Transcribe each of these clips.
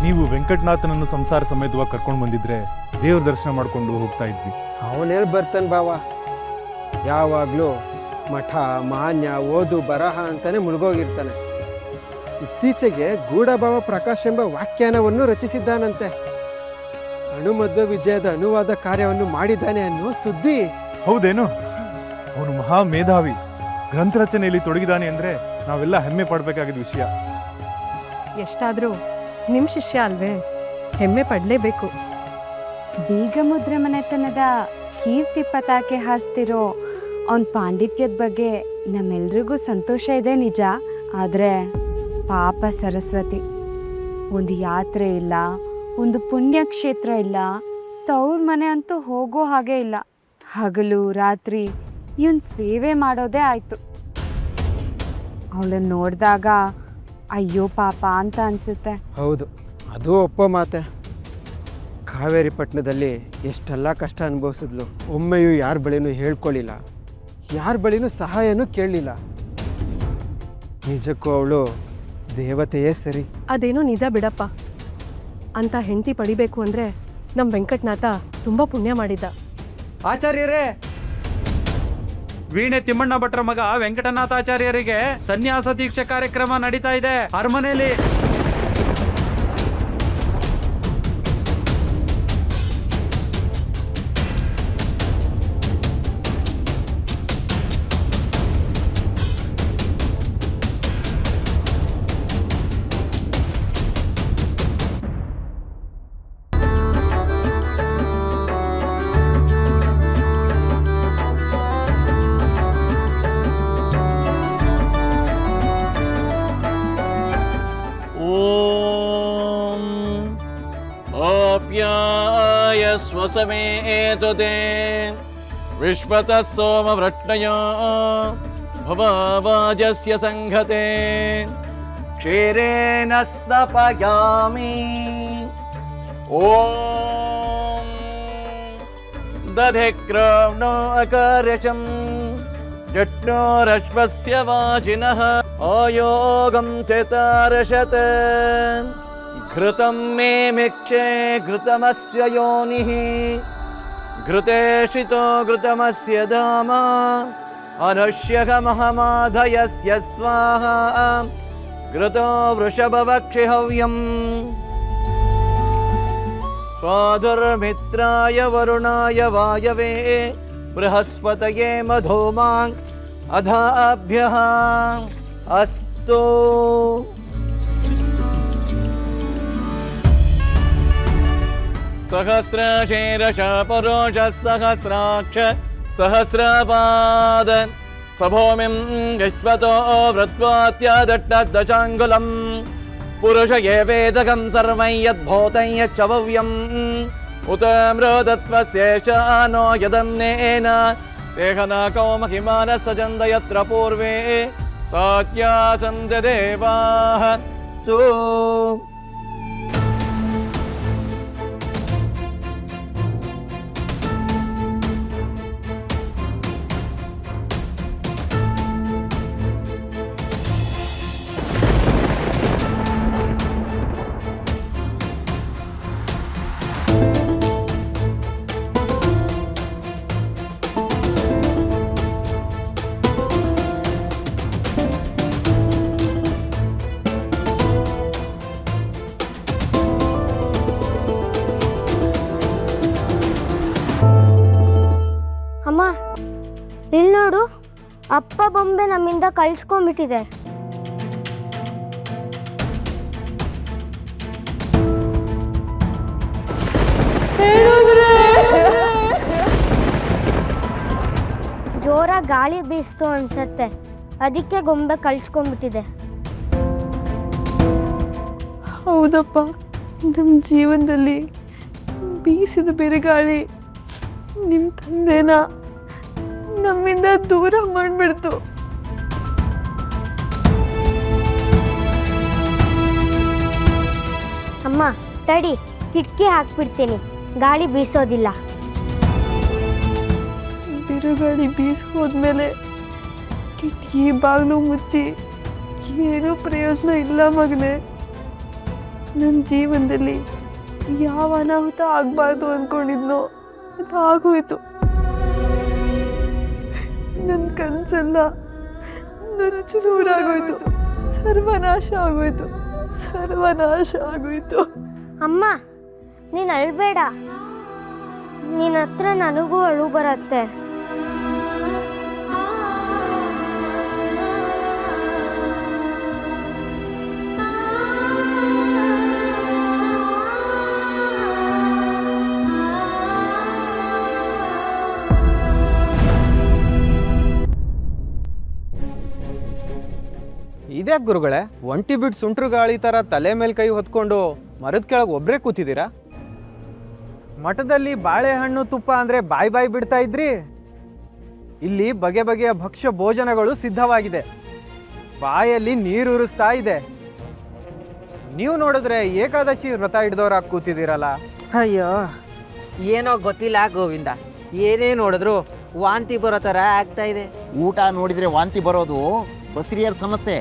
ನೀವು ವೆಂಕಟನಾಥನನ್ನು ಸಂಸಾರ ಸಮೇತವಾಗಿ ಕರ್ಕೊಂಡು ಬಂದಿದ್ರೆ ದೇವ್ರ ದರ್ಶನ ಮಾಡ್ಕೊಂಡು ಹೋಗ್ತಾ ಇದ್ವಿ. ಅವನೇಳಿ ಬರ್ತಾನೆ ಬಾವ, ಯಾವಾಗಲೂ ಮಠ ಮಾನ್ಯ ಓದು ಬರಹ ಅಂತಾನೆ ಮುಳುಗೋಗಿರ್ತಾನೆ. ಇತ್ತೀಚೆಗೆ ಗೂಢಭಾವ ಪ್ರಕಾಶ್ ಎಂಬ ವ್ಯಾಖ್ಯಾನವನ್ನು ರಚಿಸಿದ್ದಾನಂತೆ. ಅಣುಮಧ್ವ ವಿಜಯದ ಅನುವಾದ ಕಾರ್ಯವನ್ನು ಮಾಡಿದ್ದಾನೆ ಅನ್ನೋ ಸುದ್ದಿ. ಹೌದೇನು? ಅವನು ಮಹಾ ಮೇಧಾವಿ, ಗ್ರಂಥ ರಚನೆಯಲ್ಲಿ ತೊಡಗಿದಾನೆ ಅಂದ್ರೆ ನಾವೆಲ್ಲ ಹೆಮ್ಮೆ ಪಡಬೇಕಾಗಿದ್ದ ವಿಷಯ. ಎಷ್ಟಾದರೂ ನಿಮ್ಮ ಶಿಷ್ಯ ಅಲ್ವೇ, ಹೆಮ್ಮೆ ಪಡಲೇಬೇಕು. ಬೀಗಮುದ್ರೆ ಮನೆತನದ ಕೀರ್ತಿ ಪತಾಕೆ ಹಾರಿಸ್ತಿರೋ ಅವನ ಪಾಂಡಿತ್ಯದ ಬಗ್ಗೆ ನಮ್ಮೆಲ್ರಿಗೂ ಸಂತೋಷ ಇದೆ ನಿಜ. ಆದರೆ ಪಾಪ ಸರಸ್ವತಿ, ಒಂದು ಯಾತ್ರೆ ಇಲ್ಲ, ಒಂದು ಪುಣ್ಯಕ್ಷೇತ್ರ ಇಲ್ಲ, ತವ್ರ ಮನೆ ಅಂತೂ ಹೋಗೋ ಹಾಗೆ ಇಲ್ಲ. ಹಗಲು ರಾತ್ರಿ ಇವನ್ ಸೇವೆ ಮಾಡೋದೇ ಆಯಿತು. ಅವಳನ್ನು ನೋಡಿದಾಗ ಅಯ್ಯೋ ಪಾಪ ಅಂತ ಅನಿಸುತ್ತೆ. ಹೌದು, ಅದು ಒಪ್ಪೋ ಮಾತೆ. ಕಾವೇರಿ ಪಟ್ಟಣದಲ್ಲಿ ಎಷ್ಟೆಲ್ಲ ಕಷ್ಟ ಅನುಭವಿಸಿದ್ಲು. ಒಮ್ಮೆಯೂ ಯಾರ ಬಳಿನೂ ಹೇಳ್ಕೊಳ್ಳಿಲ್ಲ, ಯಾರ ಬಳಿನೂ ಸಹಾಯನೂ ಕೇಳಲಿಲ್ಲ. ನಿಜಕ್ಕೂ ಅವಳು ದೇವತೆಯೇ ಸರಿ. ಅದೇನೋ ನಿಜ ಬಿಡಪ್ಪ. ಅಂತ ಹೆಂಡತಿ ಪಡಿಬೇಕು ಅಂದರೆ ನಮ್ಮ ವೆಂಕಟನಾಥ ತುಂಬ ಪುಣ್ಯ ಮಾಡಿದ್ದ. ಆಚಾರ್ಯರೇ, ವೀಣೆ ತಿಮ್ಮಣ್ಣ ಭಟ್ರ ಮಗ ವೆಂಕಟನಾಥಾಚಾರ್ಯರಿಗೆ ಸನ್ಯಾಸ ದೀಕ್ಷೆ ಕಾರ್ಯಕ್ರಮ ನಡೀತಾ ಇದೆ ಅರಮನೆಯಲ್ಲಿ. स्वसमे एतुते विश्वतः सोमवृष्णयो भवावाजस्य संघते क्षीरेण स्नपयामि ॐ दधिक्रोणो अकार्यचं जट्नोरश्वस्य वाजिनः आयोगं चेतारशत् घृतं मे मिक्षे घृतमस्य योनिः घृतेशितो घृतमस्य धाम अनुष्यकमहमाधयस्य स्वाहा घृतो वृषभवक्षिहव्यम् स्वाधुर्मित्राय वरुणाय वायवे बृहस्पतये मधुमां अधाभ्यः अस्तु। सहस्रशीर्ष पुरुष सहस्राक्ष सहस्रपाद सभूमिं विश्वतो वृत्वात्यादट्टदशाङ्गुलं पुरुष एवेदकं सर्वं यद्भूतं यच्चव्यम् उत मृदत्वस्येषानो यदन्नेन देहनाको महिमानः सजन्द यत्र पूर्वे सात्यासन्त देवाः सु। ಅಮ್ಮ, ಇಲ್ಲಿ ನೋಡು, ಅಪ್ಪ ಬೊಂಬೆ ನಮ್ಮಿಂದ ಕಳ್ಸ್ಕೊಂಡ್ಬಿಟ್ಟಿದೆ. ಜೋರ ಗಾಳಿ ಬೀಸ್ತು ಅನ್ಸತ್ತೆ, ಅದಕ್ಕೆ ಗೊಂಬೆ ಕಳ್ಸ್ಕೊಂಡ್ಬಿಟ್ಟಿದೆ. ಹೌದಪ್ಪ, ನಮ್ಮ ಜೀವನದಲ್ಲಿ ಬೀಸಿದ ಬಿರುಗಾಳಿ ನಿಮ್ಮ ತಂದೆನ ನಮ್ಮಿಂದ ದೂರ ಮಾಡಿಬಿಡ್ತು. ಅಮ್ಮ ತಡಿ, ಕಿಟಕಿ ಹಾಕ್ಬಿಡ್ತೀನಿ, ಗಾಳಿ ಬೀಸೋದಿಲ್ಲ. ಬಿರುಗಾಳಿ ಬೀಸಿ ಹೋದ್ಮೇಲೆ ಕಿಟಕಿ ಬಾಗಿಲು ಮುಚ್ಚಿ ಏನೂ ಪ್ರಯೋಜನ ಇಲ್ಲ ಮಗನೇ. ನನ್ನ ಜೀವನದಲ್ಲಿ ಯಾವ ಅನಾಹುತ ಆಗಬಾರ್ದು ಅಂದ್ಕೊಂಡಿದ್ನೋ ಅದು ಆಗೋಯ್ತು. ನನ್ನ ಕನಸೆಲ್ಲ ನನ್ನ ಚೂರಾಗೋಯ್ತು. ಸರ್ವನಾಶ ಆಗೋಯ್ತು, ಸರ್ವನಾಶ ಆಗೋಯ್ತು. ಅಮ್ಮ ನೀನು ಅಳ್ಬೇಡ, ನಿನ್ನ ಹತ್ರ ನನಗೂ ಅಳು ಬರತ್ತೆ. ಇದ್ಯಾಕೆ ಗುರುಗಳೇ ಒಂಟಿ ಬಿಟ್ಟು ಸುಂಟ್ರು ಗಾಳಿ ಥರ ತಲೆ ಮೇಲೆ ಕೈ ಹೊತ್ಕೊಂಡು ಮರದ ಕೆಳಗೆ ಒಬ್ಬರೇ ಕೂತಿದ್ದೀರಾ? ಮಠದಲ್ಲಿ ಬಾಳೆಹಣ್ಣು ತುಪ್ಪ ಅಂದರೆ ಬಾಯಿ ಬಾಯಿ ಬಿಡ್ತಾ ಇದ್ರಿ. ಇಲ್ಲಿ ಬಗೆ ಬಗೆಯ ಭಕ್ಷ್ಯ ಭೋಜನಗಳು ಸಿದ್ಧವಾಗಿದೆ, ಬಾಯಲ್ಲಿ ನೀರು ಉರಿಸ್ತಾ ಇದೆ. ನೀವು ನೋಡಿದ್ರೆ ಏಕಾದಶಿ ವ್ರತ ಹಿಡ್ದವ್ರಾಗಿ ಕೂತಿದ್ದೀರಲ್ಲ. ಅಯ್ಯೋ ಏನೋ ಗೊತ್ತಿಲ್ಲ ಗೋವಿಂದ, ಏನೇ ನೋಡಿದ್ರು ವಾಂತಿ ಬರೋ ಥರ ಆಗ್ತಾ ಇದೆ. ಊಟ ನೋಡಿದರೆ ವಾಂತಿ ಬರೋದು ಬಸ್ರಿಯರ ಸಮಸ್ಯೆ.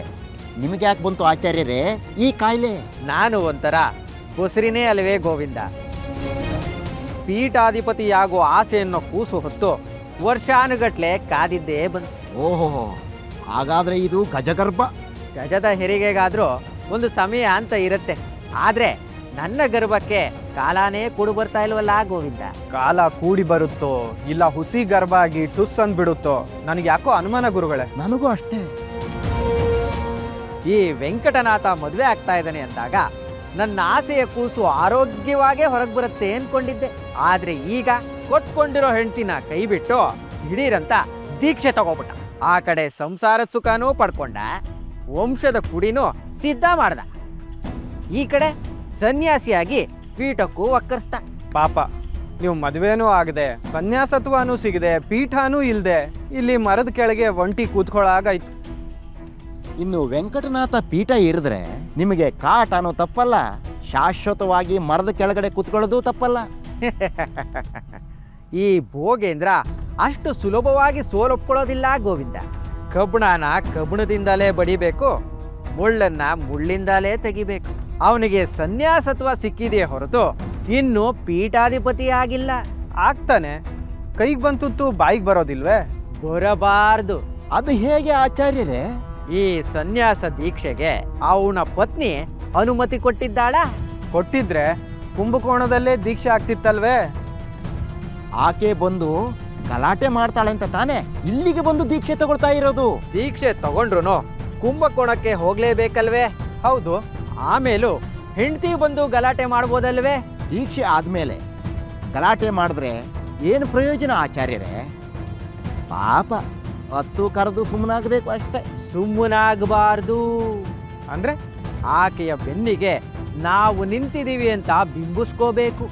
ನಿಮಗೆ ಯಾಕೆ ಬಂತು ಆಚಾರ್ಯರೇ ಈ ಕಾಯಿಲೆ? ನಾನು ಒಂಥರ ಬೊಸರಿನೇ ಅಲ್ವೇ ಗೋವಿಂದ. ಪೀಠಾಧಿಪತಿಯಾಗೋ ಆಸೆಯನ್ನು ಕೂಸು ಹೊತ್ತು ವರ್ಷಾನುಗಟ್ಲೆ ಕಾದಿದ್ದೇ ಬಂತು. ಓಹೋ, ಹಾಗಾದರೆ ಇದು ಗಜಗರ್ಭ. ಗಜದ ಹೆರಿಗೆಗಾದರೂ ಒಂದು ಸಮಯ ಅಂತ ಇರುತ್ತೆ, ಆದರೆ ನನ್ನ ಗರ್ಭಕ್ಕೆ ಕಾಲಾನೇ ಕೂಡು ಬರ್ತಾ ಇಲ್ವಲ್ಲ ಗೋವಿಂದ. ಕಾಲ ಕೂಡಿ ಬರುತ್ತೋ ಇಲ್ಲ ಹುಸಿ ಗರ್ಭ ಆಗಿ ಟುಸ್ ಅಂದ್ಬಿಡುತ್ತೋ ನನಗೆ ಯಾಕೋ ಅನುಮಾನ ಗುರುಗಳೇ. ನನಗೂ ಅಷ್ಟೇ. ಈ ವೆಂಕಟನಾಥ ಮದುವೆ ಆಗ್ತಾ ಇದ್ದಾನೆ ಅಂದಾಗ ನನ್ನ ಆಸೆಯ ಕೂಸು ಆರೋಗ್ಯವಾಗೇ ಹೊರಗೆ ಬರುತ್ತೆ ಅನ್ಕೊಂಡಿದ್ದೆ. ಆದ್ರೆ ಈಗ ಕೊಟ್ಕೊಂಡಿರೋ ಹೆಂಡ್ತಿನ ಕೈ ಬಿಟ್ಟು ದಿಢೀರಂತ ದೀಕ್ಷೆ ತಗೋಬಿಟ್ಟ. ಆ ಕಡೆ ಸಂಸಾರದ ಸುಖನೂ ಪಡ್ಕೊಂಡ, ವಂಶದ ಕುಡಿನೂ ಸಿದ್ಧ ಮಾಡ್ದ. ಈ ಕಡೆ ಸನ್ಯಾಸಿಯಾಗಿ ಪೀಠಕ್ಕೂ ಒಕ್ಕರ್ಸ್ತ. ಪಾಪ, ನೀವು ಮದುವೆನೂ ಆಗದೆ ಸನ್ಯಾಸತ್ವನೂ ಸಿಗದೆ ಪೀಠನೂ ಇಲ್ಲದೆ ಇಲ್ಲಿ ಮರದ ಕೆಳಗೆ ಒಂಟಿ ಕೂತ್ಕೊಳ್ಳಾಗಾಯ್ತು. ಇನ್ನು ವೆಂಕಟನಾಥ ಪೀಠ ಇರಿದ್ರೆ ನಿಮಗೆ ಕಾಟ ಅನ್ನೋ ತಪ್ಪಲ್ಲ, ಶಾಶ್ವತವಾಗಿ ಮರದ ಕೆಳಗಡೆ ಕೂತ್ಕೊಳ್ಳೋದು ತಪ್ಪಲ್ಲ. ಈ ಭೋಗೇಂದ್ರ ಅಷ್ಟು ಸುಲಭವಾಗಿ ಸೋಲೊಪ್ಕೊಳ್ಳೋದಿಲ್ಲ ಗೋವಿಂದ. ಕಬ್ಬಣನ ಕಬ್ಬಣದಿಂದಲೇ ಬಡಿಬೇಕು, ಮುಳ್ಳನ್ನ ಮುಳ್ಳಿಂದಲೇ ತೆಗಿಬೇಕು. ಅವನಿಗೆ ಸನ್ಯಾಸತ್ವ ಸಿಕ್ಕಿದೆಯೇ ಹೊರತು ಇನ್ನು ಪೀಠಾಧಿಪತಿ ಆಗಿಲ್ಲ. ಆಗ್ತಾನೆ, ಕೈಗೆ ಬಂತುತ್ತು ಬಾಯಿಗೆ ಬರೋದಿಲ್ವೇ? ಬರಬಾರ್ದು. ಅದು ಹೇಗೆ ಆಚಾರ್ಯರೇ? ಈ ಸನ್ಯಾಸ ದೀಕ್ಷೆಗೆ ಅವನ ಪತ್ನಿ ಅನುಮತಿ ಕೊಟ್ಟಿದ್ದಾಳ? ಕೊಟ್ಟಿದ್ರೆ ಕುಂಭಕೋಣದಲ್ಲೇ ದೀಕ್ಷೆ ಆಗ್ತಿತ್ತಲ್ವೇ? ಆಕೆ ಬಂದು ಗಲಾಟೆ ಮಾಡ್ತಾಳೆ ಅಂತ ತಾನೇ ಇಲ್ಲಿಗೆ ಬಂದು ದೀಕ್ಷೆ ತಗೊಳ್ತಾ ಇರೋದು. ದೀಕ್ಷೆ ತಗೊಂಡ್ರು ಕುಂಭಕೋಣಕ್ಕೆ ಹೋಗ್ಲೇಬೇಕಲ್ವೇ? ಹೌದು. ಆಮೇಲೂ ಹೆಂಡತಿ ಬಂದು ಗಲಾಟೆ ಮಾಡ್ಬೋದಲ್ವೇ? ದೀಕ್ಷೆ ಆದ್ಮೇಲೆ ಗಲಾಟೆ ಮಾಡಿದ್ರೆ ಏನು ಪ್ರಯೋಜನ ಆಚಾರ್ಯರೇ? ಪಾಪ, ಹತ್ತು ಕರೆದು ಸುಮ್ಮನಾಗಬೇಕು ಅಷ್ಟೇ. ಸುಮ್ಮನಾಗಬಾರ್ದು ಅಂದ್ರೆ ಆಕೆಯ ಬೆನ್ನಿಗೆ ನಾವು ನಿಂತಿದ್ದೀವಿ ಅಂತ ಬಿಂಬಿಸ್ಕೋಬೇಕು.